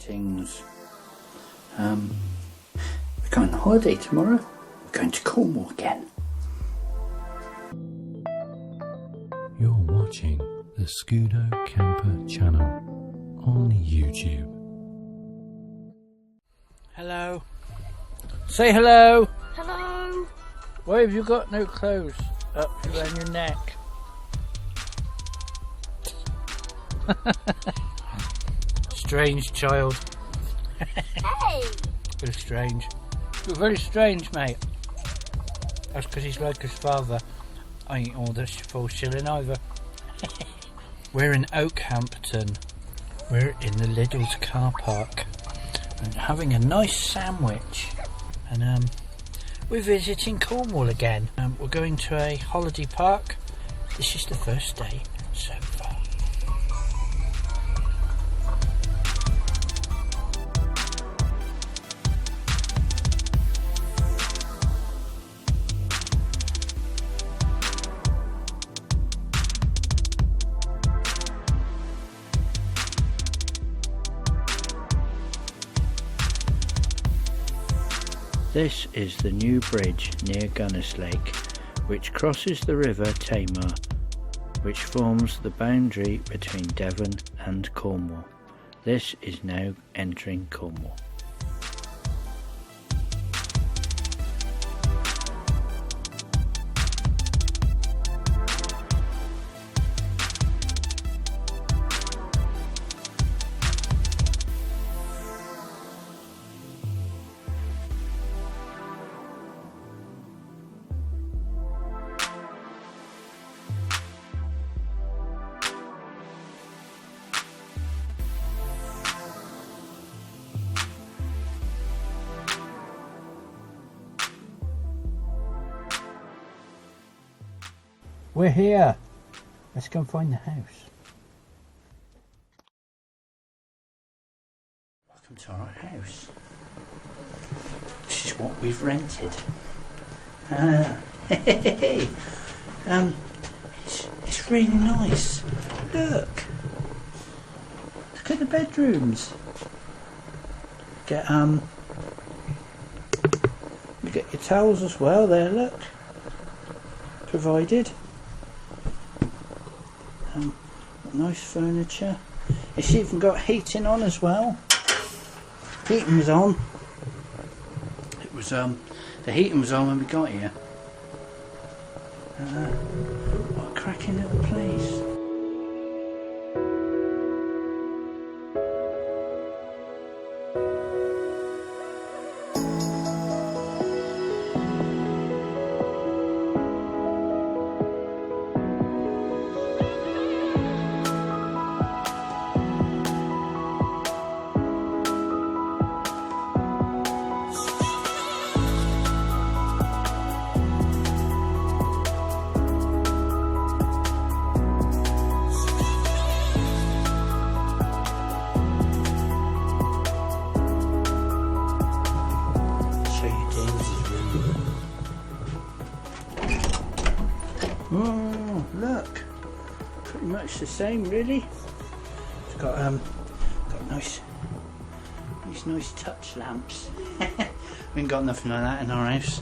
Greetings. We're going on holiday tomorrow. We're going to Cornwall again. You're watching the ScudoCamper channel on YouTube. Hello. Say hello. Hello. Why have you got no clothes up around your neck? Strange child. Hey. Bit strange. You're very strange, mate. That's because he's like his father. I ain't all this full shilling either. We're in Oakhampton. We're in the Lidl's car park and having a nice sandwich. And we're visiting Cornwall again. We're going to a holiday park. This is the first day so far. This is the new bridge near Gunners Lake, which crosses the river Tamar, which forms the boundary between Devon and Cornwall. This is now entering Cornwall. We're here. Let's go and find the house. Welcome to our house. This is what we've rented. It's really nice. Look at the bedrooms. You get your towels as well. There, look. Provided. Nice furniture. It's even got heating on as well. Heating was on. It was the heating was on when we got here. What a cracking little place. Oh, look, pretty much the same, really. It's got nice touch lamps. We ain't got nothing like that in our house.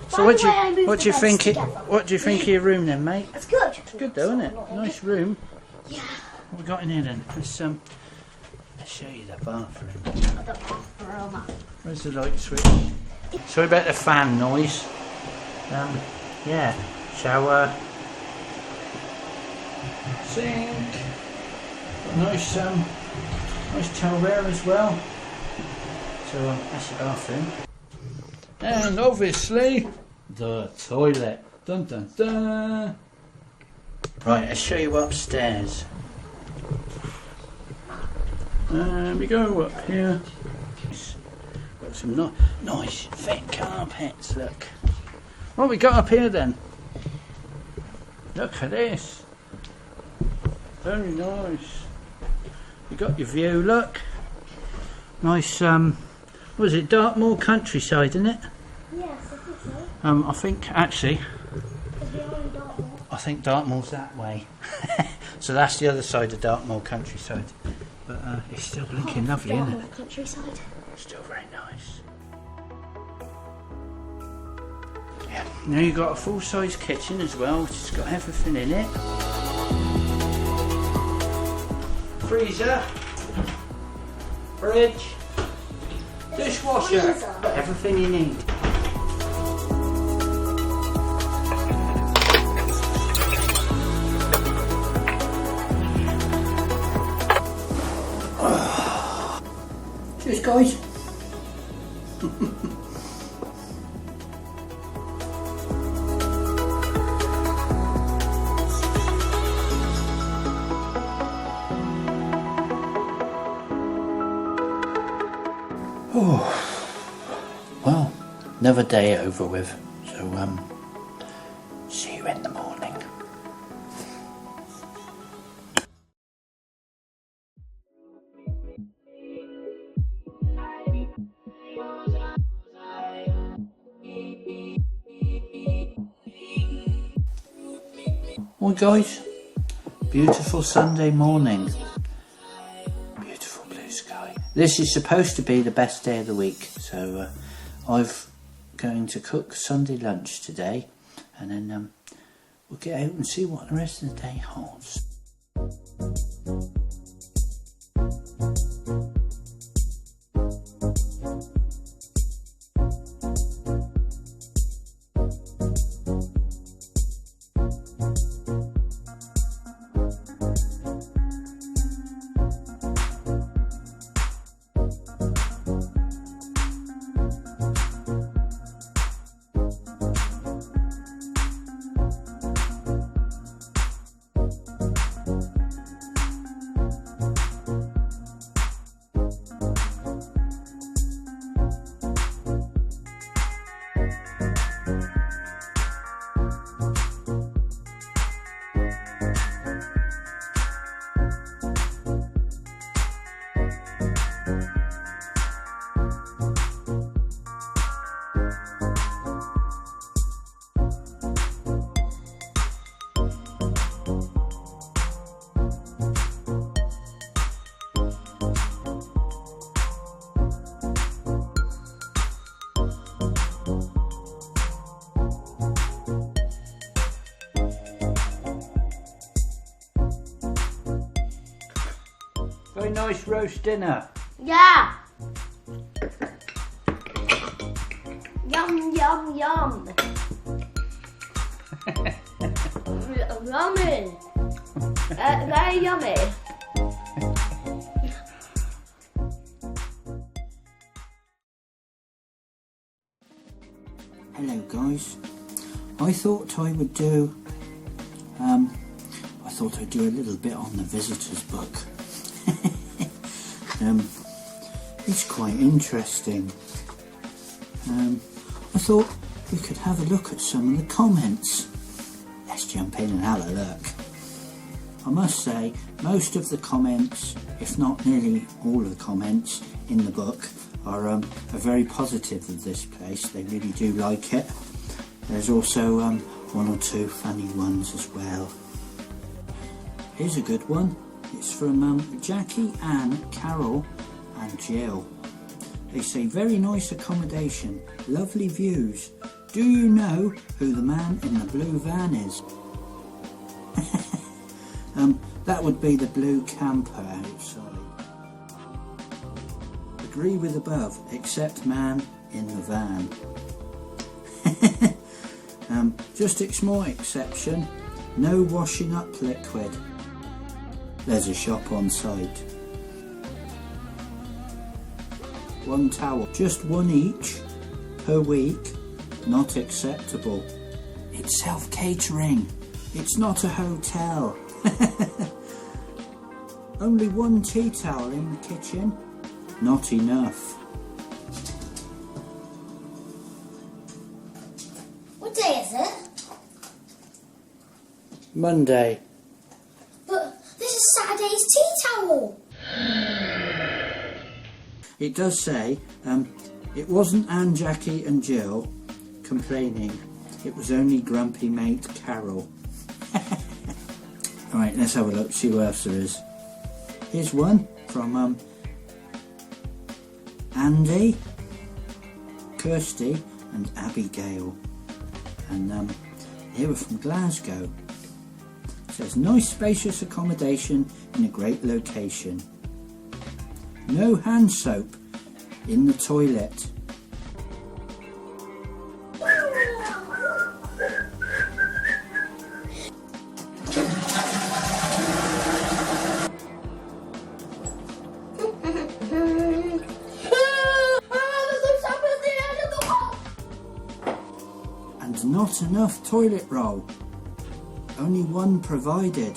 So what do you think of your room then, mate? It's good. It's good though, isn't it? Nice room. Yeah. What we got in here then? Let's show you the bathroom. The bathroom. Where's the light switch? Sorry about the fan noise. Yeah. Shower, sink, nice towelware as well. So that's the bathroom, and obviously the toilet. Dun dun dun. Right, I'll show you upstairs. We go up here. Got some nice thick carpets. Look, what we got up here then? Look at this. Very nice. You got your view, look. Nice, what was it, Dartmoor countryside, isn't it? Yes, I think so. I think, actually, I think Dartmoor's that way. So that's the other side of Dartmoor countryside. but it's still blinking lovely, isn't it? Countryside. Still very nice. Yeah. Now you've got a full-size kitchen as well, which has got everything in it. Freezer, fridge, dishwasher, everything you need. Cheers, guys. Oh, well, another day over with. So, see you in the morning. Well, guys, beautiful Sunday morning. Beautiful blue sky. This is supposed to be the best day of the week, so I'm going to cook Sunday lunch today, and then we'll get out and see what the rest of the day holds. Very nice roast dinner. Yeah. Yum, yum, yum. Yummy. Very yummy. Hello guys. I thought I would do I'd do a little bit on the visitors book. It's quite interesting. I thought we could have a look at some of the comments. Let's jump in and have a look. I must say, most of the comments, if not nearly all of the comments in the book, are very positive of this place. They really do like it. There's also one or two funny ones as well. Here's a good one. It's from Jackie, Anne, Carol and Jill. They say, very nice accommodation, lovely views. Do you know who the man in the blue van is? That would be the blue camper outside. Agree with above, except man in the van. Just a small exception, no washing up liquid. There's a shop on site. One towel, just one each per week, not acceptable. It's self-catering, it's not a hotel. Only one tea towel in the kitchen, not enough. What day is it? Monday. But this is Saturday's tea towel. It does say, it wasn't Anne, Jackie and Jill complaining, it was only grumpy mate Carol. Alright, let's have a look, see what else there is. Here's one, from Andy, Kirsty and Abigail, and they were from Glasgow. It says nice spacious accommodation in a great location. No hand soap in the toilet. And not enough toilet roll. Only one provided.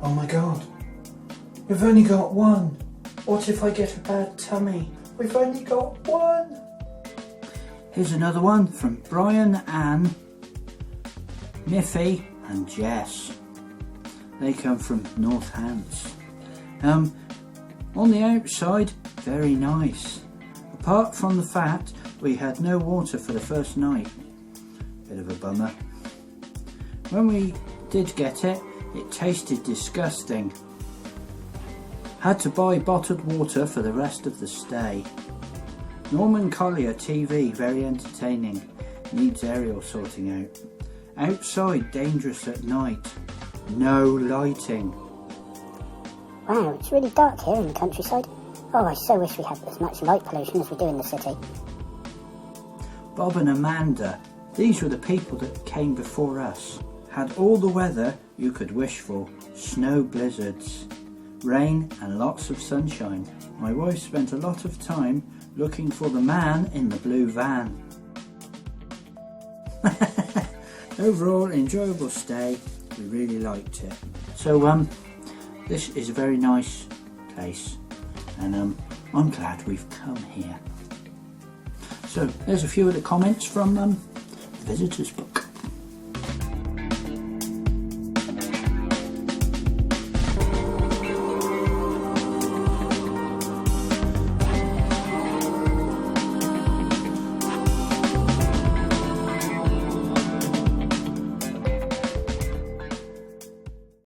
Oh my god, we've only got one. What if I get a bad tummy? We've only got one. Here's another one from Brian, Anne, Miffy and Jess. They come from Northants. On the outside, very nice. Apart from the fact we had no water for the first night. Bit of a bummer. When we did get it, it tasted disgusting. Had to buy bottled water for the rest of the stay. Norman Collier TV, very entertaining. Needs aerial sorting out. Outside, dangerous at night. No lighting. Wow, it's really dark here in the countryside. Oh, I so wish we had as much light pollution as we do in the city. Bob and Amanda, these were the people that came before us. Had all the weather you could wish for. Snow blizzards, rain and lots of sunshine. My wife spent a lot of time looking for the man in the blue van. Overall, enjoyable stay. We really liked it. So, this is a very nice place, and I'm glad we've come here. So, there's a few of the comments from the visitors book.